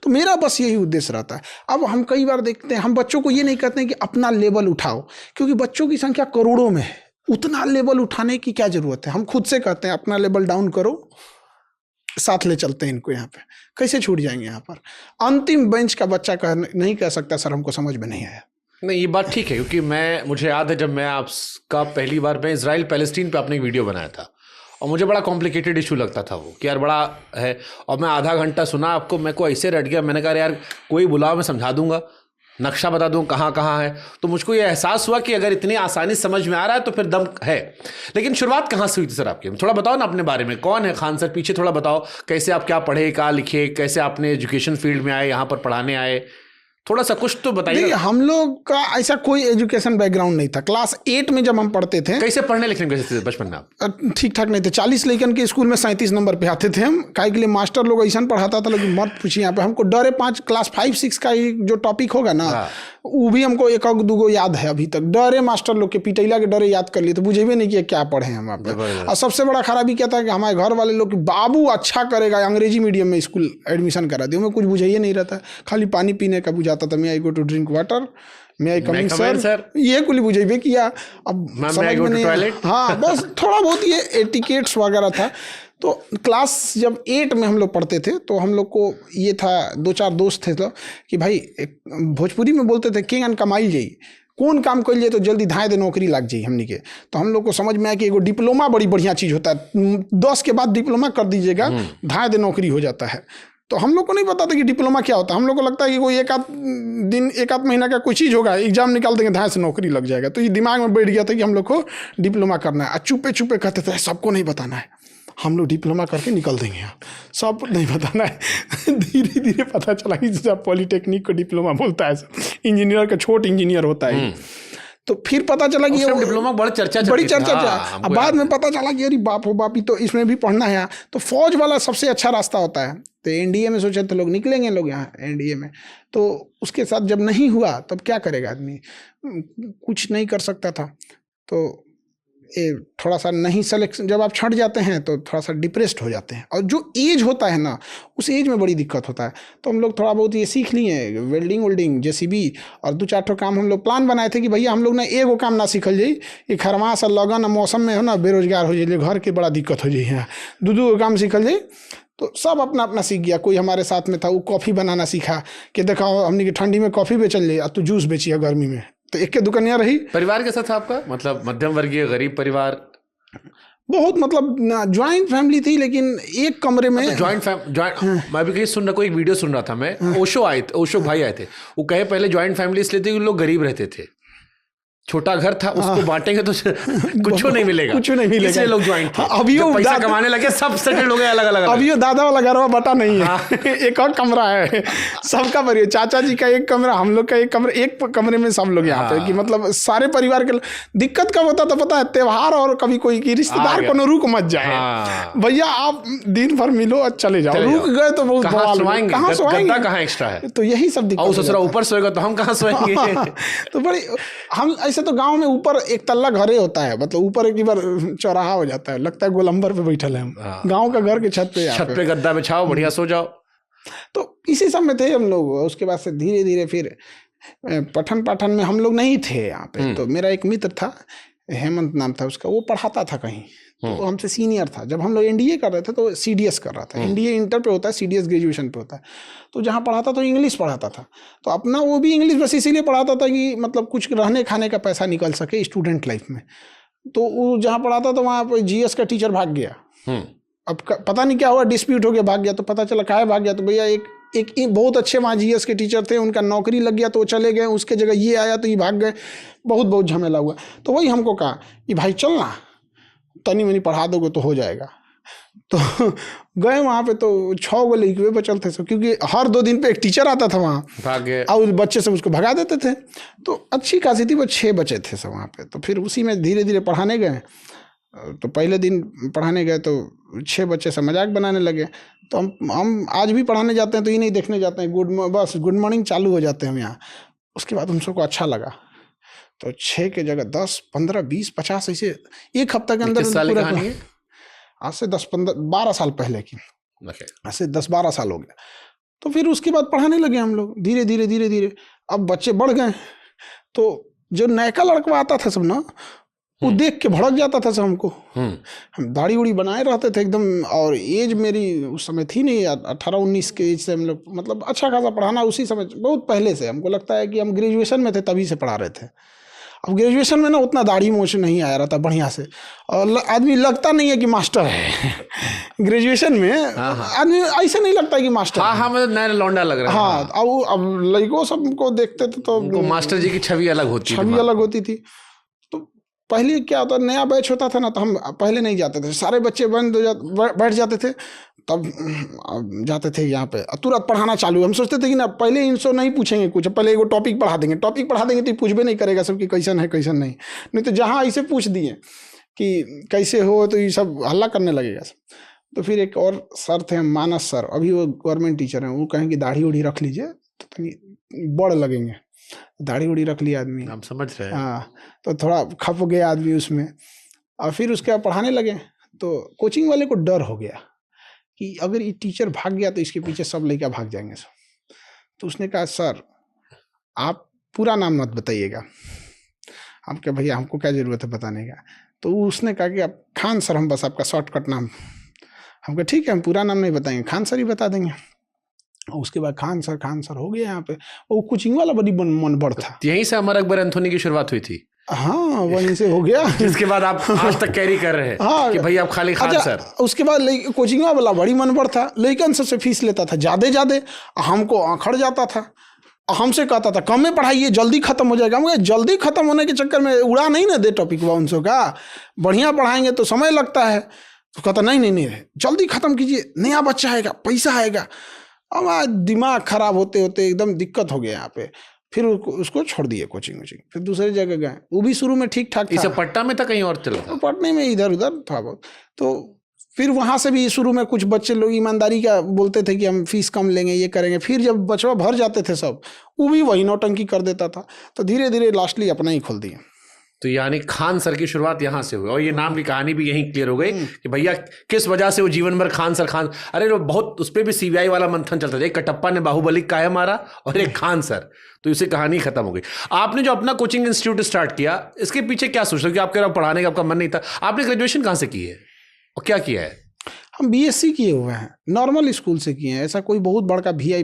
तो मेरा बस यही उद्देश्य रहता है। अब हम कई बार देखते हैं, हम बच्चों को ये नहीं कहते हैं कि अपना लेवल उठाओ, क्योंकि बच्चों की संख्या करोड़ों में है, उतना लेवल उठाने की क्या जरूरत है। हम खुद से कहते हैं अपना लेवल डाउन करो, साथ ले चलते हैं इनको। यहाँ पे कैसे छूट जाएंगे? यहाँ पर अंतिम बेंच का बच्चा नहीं कह सकता सर हमको समझ में नहीं आया। नहीं, ये बात ठीक है, क्योंकि मुझे याद है जब मैं आपका पहली बार मैं इजराइल पैलेस्टीन पे आपने एक वीडियो बनाया था, और मुझे बड़ा कॉम्प्लिकेटेड इशू लगता था वो, कि यार बड़ा है, और मैं आधा घंटा सुना आपको, मेरे को ऐसे रट गया, मैंने कहा यार कोई बुलाओ, मैं समझा दूंगा, नक्शा बता दूं कहाँ कहाँ है। तो मुझको ये एहसास हुआ कि अगर इतनी आसानी समझ में आ रहा है तो फिर दम है। लेकिन शुरुआत कहाँ से हुई थी सर आपकी? थोड़ा बताओ ना अपने बारे में, कौन है खान सर, पीछे थोड़ा बताओ, कैसे आप क्या पढ़े, क्या लिखे, कैसे आपने एजुकेशन फील्ड में आए, यहाँ पर पढ़ाने आए, थोड़ा सा कुछ तो बताइए। हम लोग का ऐसा कोई एजुकेशन बैकग्राउंड नहीं था। क्लास 8 में जब हम पढ़ते थे, कैसे पढ़ने लिखने कैसे थे बचपन में आप? ठीक ठाक नहीं थे। 40 लेकिन के स्कूल में 37 नंबर पे आते थे हम। काहे के लिए मास्टर लोग ऐसा पढ़ाता था, लेकिन मत पूछिए। यहाँ पे हमको डरे 5 क्लास 5-6 का जो टॉपिक होगा ना, वो भी हमको एक दूगो याद है अभी तक। डरे मास्टर लोग के पिटैला के डरे याद कर लिए, तो बुझे भी नहीं किया क्या पढ़े हम आप। और सबसे बड़ा खराबी क्या था कि हमारे घर वाले लोग, बाबू अच्छा करेगा अंग्रेजी मीडियम में स्कूल एडमिशन करा दिया। हमें कुछ बुझाइए नहीं रहता, खाली पानी पीने का बुझाता था। मैं आई गो टू ड्रिंक वाटर, मैं आई कमिंग सर, ये कुछ बुझेबे किया। अब समझ में नहीं, हाँ बस थोड़ा बहुत ये एटिकेट्स वगैरह था। तो क्लास जब 8 में हम लोग पढ़ते थे, तो हम लोग को ये था, 2-4 दोस्त थे तो कि भाई भोजपुरी में बोलते थे किंग एंड कमाई जाई, कौन काम कर लिए तो जल्दी धाए दे नौकरी लग जाई हमनी के। तो हम लोग को समझ में आया कि एगो डिप्लोमा बड़ी बढ़िया चीज़ होता है, 10 के बाद डिप्लोमा कर दीजिएगा, धाए दे नौकरी हो जाता है। तो हम लोग को नहीं पता था कि डिप्लोमा क्या होता है। हम लोग को लगता है कि कोई 1-8 महीना का कोई चीज़ होगा, एग्जाम निकाल देंगे, धाए से नौकरी लग जाएगा। तो ये दिमाग में बैठ गया था कि हम लोग को डिप्लोमा करना है। चुपे चुपे कहते थे सबको नहीं बताना है, हम लोग डिप्लोमा करके निकल देंगे, सब नहीं बताना है। धीरे धीरे पता चला कि जब पॉलिटेक्निक को डिप्लोमा बोलता है, इंजीनियर का छोट इंजीनियर होता है। तो फिर पता चला कि ये डिप्लोमा बड़ी चर्चा अब बाद में पता चला कि अरे बाप हो बाप, तो इसमें भी पढ़ना है। तो फौज वाला सबसे अच्छा रास्ता होता है। तो एनडीए में सोचे तो लोग निकलेंगे, लोग यहाँ एनडीए में। तो उसके साथ जब नहीं हुआ तब क्या करेगा आदमी, कुछ नहीं कर सकता था। तो ये थोड़ा सा नहीं सिलेक्शन, जब आप छट जाते हैं तो थोड़ा सा डिप्रेस्ड हो जाते हैं। और जो एज होता है ना, उस एज में बड़ी दिक्कत होता है। तो हम लोग थोड़ा बहुत ये सीख लिए, वेल्डिंग जेसीबी, और 2-4 काम हम लोग प्लान बनाए थे कि भैया हम लोग ना एगो काम ना सीखल जाई, ये खरमास लगन मौसम में हो ना बेरोजगार हो जाइए, घर के बड़ा दिक्कत हो जाइए, 2-2 काम सीखल जाई। तो सब अपना अपना सीख गया। कोई हमारे साथ में था, वो कॉफ़ी बनाना सीखा कि देखा हमने कि ठंडी में कॉफ़ी बेचल जाए, तो जूस बेचिए गर्मी में। तो एक के दुकानिया रही। परिवार कैसा था आपका, मतलब मध्यम वर्गीय गरीब परिवार? बहुत, मतलब ज्वाइंट फैमिली थी, लेकिन एक कमरे में ज्वाइंट मैं भी कहीं सुन रहा, कोई एक वीडियो सुन रहा था मैं, ओशो भाई आए थे, वो कहे पहले ज्वाइंट फैमिली इसलिए थी कि लोग गरीब रहते थे, छोटा घर था, उसको बांटेंगे तो कुछ नहीं मिलेगा, इसलिए लोग ज्वाइंट थे। अभी पैसा कमाने लगे, सब सेटल हो गए अलग अलग। अभी दादा वाला घर बटा नहीं है, एक और कमरा है सबका परिवार। चाचा जी का एक कमरा, हम लोग का एक कमरा, एक कमरे में सब लोग यहाँ पे, कि मतलब सारे परिवार के। दिक्कत कब होता था पता है? त्योहार और कभी कोई की रिश्तेदार को रुक मत जाए, भैया आप दिन भर मिलो और चले जाओ, रुक गए तो बहुत कहाँ सोएंगे, कहाँ एक्स्ट्रा है। तो यही सब दिक्कत। ससुरा ऊपर सोएगा तो हम कहाँ सोएंगे। तो बड़ी हम ऐसे तो गांव में ऊपर एक तल्ला घरे होता है, मतलब ऊपर एक बार चौराहा हो जाता है, लगता है गोलंबर पे बैठल है हम। गांव का घर के छत पे गद्दा बिछाओ, बढ़िया सो जाओ। तो इसी सब में थे हम लोग। उसके बाद से धीरे धीरे फिर पठन पाठन में हम लोग नहीं थे यहाँ पे। तो मेरा एक मित्र था, हेमंत नाम था उसका, वो पढ़ाता था कहीं, तो हमसे सीनियर था। जब हम लोग एनडीए कर रहे थे तो सीडीएस कर रहा था। एनडीए इंटर पे होता है, सीडीएस ग्रेजुएशन पे होता है। तो जहाँ पढ़ाता तो इंग्लिश पढ़ाता था, तो अपना वो भी इंग्लिश बस इसीलिए पढ़ाता था कि मतलब कुछ रहने खाने का पैसा निकल सके स्टूडेंट लाइफ में। तो वो जहाँ पढ़ाता था वहाँ पर जीएस का टीचर भाग गया। अब पता नहीं क्या हुआ, डिस्प्यूट हो गया, भाग गया। तो पता चला काहे भाग गया, तो भैया एक बहुत अच्छे वहाँ जीएस के टीचर थे, उनका नौकरी लग गया तो वो चले गए, उसके जगह ये आया तो ये भाग गए। बहुत झमेला हुआ। तो वही हमको कहा कि भाई चलना, तनी मनी पढ़ा दोगे तो हो जाएगा। तो गए वहाँ पे, तो 6 गो लड़के बचल थे सब, क्योंकि हर 2 दिन पे एक टीचर आता था वहाँ, भाग गए और बच्चे सब उसको भगा देते थे। तो अच्छी खासी थी, वो 6 बचे थे सब वहाँ पे। तो फिर उसी में धीरे धीरे पढ़ाने गए। तो पहले दिन पढ़ाने गए तो 6 बच्चे से मजाक बनाने लगे। तो हम आज भी पढ़ाने जाते हैं तो ये नहीं देखने जाते हैं, बस गुड मॉर्निंग चालू हो जाते हैं हम यहाँ। उसके बाद हम सबको अच्छा लगा, तो 6 के जगह 10, 15, 20, 50 ऐसे एक हफ्ता के अंदर। आज से 10-12 साल पहले की, आज से 10-12 साल हो गया। तो फिर उसके बाद पढ़ाने लगे हम लोग धीरे धीरे धीरे धीरे। अब बच्चे बढ़ गए तो जो नयका लड़का आता था सब ना, वो देख के भड़क जाता था सब हमको। हम दाढ़ी उड़ी बनाए रहते थे एकदम, और एज मेरी उस समय थी नहीं, 18-19 के एज से हम लोग मतलब अच्छा खासा पढ़ाना उसी समय, बहुत पहले से। हमको लगता है कि हम ग्रेजुएशन में थे तभी से पढ़ा रहे थे। अब ग्रेजुएशन में ना उतना दाढ़ी मोछ नहीं आया रहता बढ़िया से, और आदमी लगता नहीं है कि मास्टर है। ग्रेजुएशन में आदमी ऐसे नहीं लगता कि मास्टर। हाँ, मतलब नया लौंडा लग रहा है। हाँ, अब लड़कों सबको देखते थे तो मास्टर जी की छवि अलग होती थी। तो पहले क्या होता, नया बैच होता था ना, तो हम पहले नहीं जाते थे, सारे बच्चे बैठ जाते थे, तब जाते थे यहाँ पे, तुरंत पढ़ाना चालू। हम सोचते थे कि ना पहले इनसे नहीं पूछेंगे कुछ, पहले एगो टॉपिक पढ़ा देंगे तो पूछबे नहीं करेगा सबकी कैसन है कैसन नहीं तो जहाँ ऐसे पूछ दिए कि कैसे हो तो ये सब हल्ला करने लगेगा सब। तो फिर एक और सर थे मानस सर, अभी वो गवर्नमेंट टीचर हैं, वो कहेंगे दाढ़ी उड़ी रख लीजिए तो बड़ लगेंगे। दाढ़ी उड़ी रख लिया आदमी, हम समझ रहे हैं। हाँ, तो थोड़ा खप गया आदमी उसमें, और फिर उसके बाद पढ़ाने लगे। तो कोचिंग वाले को डर हो गया कि अगर ये टीचर भाग गया तो इसके पीछे सब लड़का भाग जाएंगे सब। तो उसने कहा सर आप पूरा नाम मत बताइएगा। हम क्या भैया, हमको क्या ज़रूरत है बताने का। तो उसने कहा कि आप खान सर, हम बस आपका शॉर्टकट नाम। हम कहा ठीक है, हम पूरा नाम नहीं बताएंगे, खान सर ही बता देंगे। और उसके बाद खान सर हो गया यहाँ पे। वो कोचिंग वाला बड़ी मन बढ़ था। यहीं से अमर अकबर एंथोनी की शुरुआत हुई थी। हाँ, वहीं से हो गया। जिसके बाद आप आज तक कैरी कर रहे हैं। हाँ, कि भाई आप खाली खान सर। उसके बाद कोचिंग वाला बड़ी मन बढ़ था, लेकिन सबसे फीस लेता था ज्यादा, हमको आखड़ जाता था, हमसे कहता था कम में पढ़ाइए जल्दी खत्म हो जाएगा। मगर जल्दी खत्म होने के चक्कर में उड़ा नहीं ना दे टॉपिक वाउंसों का, बढ़िया पढ़ाएंगे तो समय लगता है। तो कहता नहीं जल्दी खत्म कीजिए, नया बच्चा आएगा, पैसा आएगा। हमारा दिमाग खराब होते होते एकदम दिक्कत हो गया यहाँ पे। फिर उसको छोड़ दिए कोचिंग, फिर दूसरी जगह गए। वो भी शुरू में ठीक ठाक था। इसे पटना में था कहीं और चला था? पटने में इधर उधर था बहुत। तो फिर वहाँ से भी शुरू में कुछ बच्चे लोग ईमानदारी का बोलते थे कि हम फीस कम लेंगे, ये करेंगे। फिर जब बचवा भर जाते थे सब, वो भी वही नौटंकी कर देता था। तो धीरे धीरे लास्टली अपना ही खोल दिया। तो यानी खान सर की शुरुआत यहाँ से हुई, और ये नाम की कहानी भी यहीं क्लियर हो गई कि भैया किस वजह से वो जीवन भर खान सर। अरे वो बहुत, उस पर भी सीबीआई वाला मंथन चलता था। एक कटप्पा ने बाहुबली काहे मारा और एक खान सर, तो इसे कहानी खत्म हो गई। आपने जो अपना कोचिंग इंस्टीट्यूट स्टार्ट किया, इसके पीछे क्या सोच रहे हो? कि आपके पढ़ाने का आपका मन नहीं था? आपने ग्रेजुएशन कहाँ से की है और क्या किया है? हम BSc किए हुए हैं, नॉर्मल स्कूल से किए हैं। ऐसा कोई बहुत बड़का VI